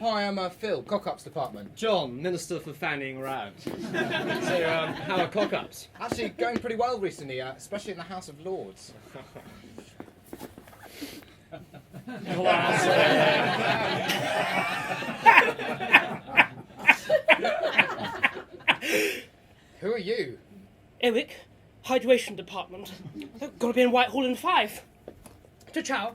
Hi, I'm Phil, Cock-Ups Department. John, Minister for Fanning Around. So, how are cock-ups? Actually, going pretty well recently, especially in the House of Lords. Who are you? Eric, Hydration Department. Gotta be in Whitehall in 5. Ciao.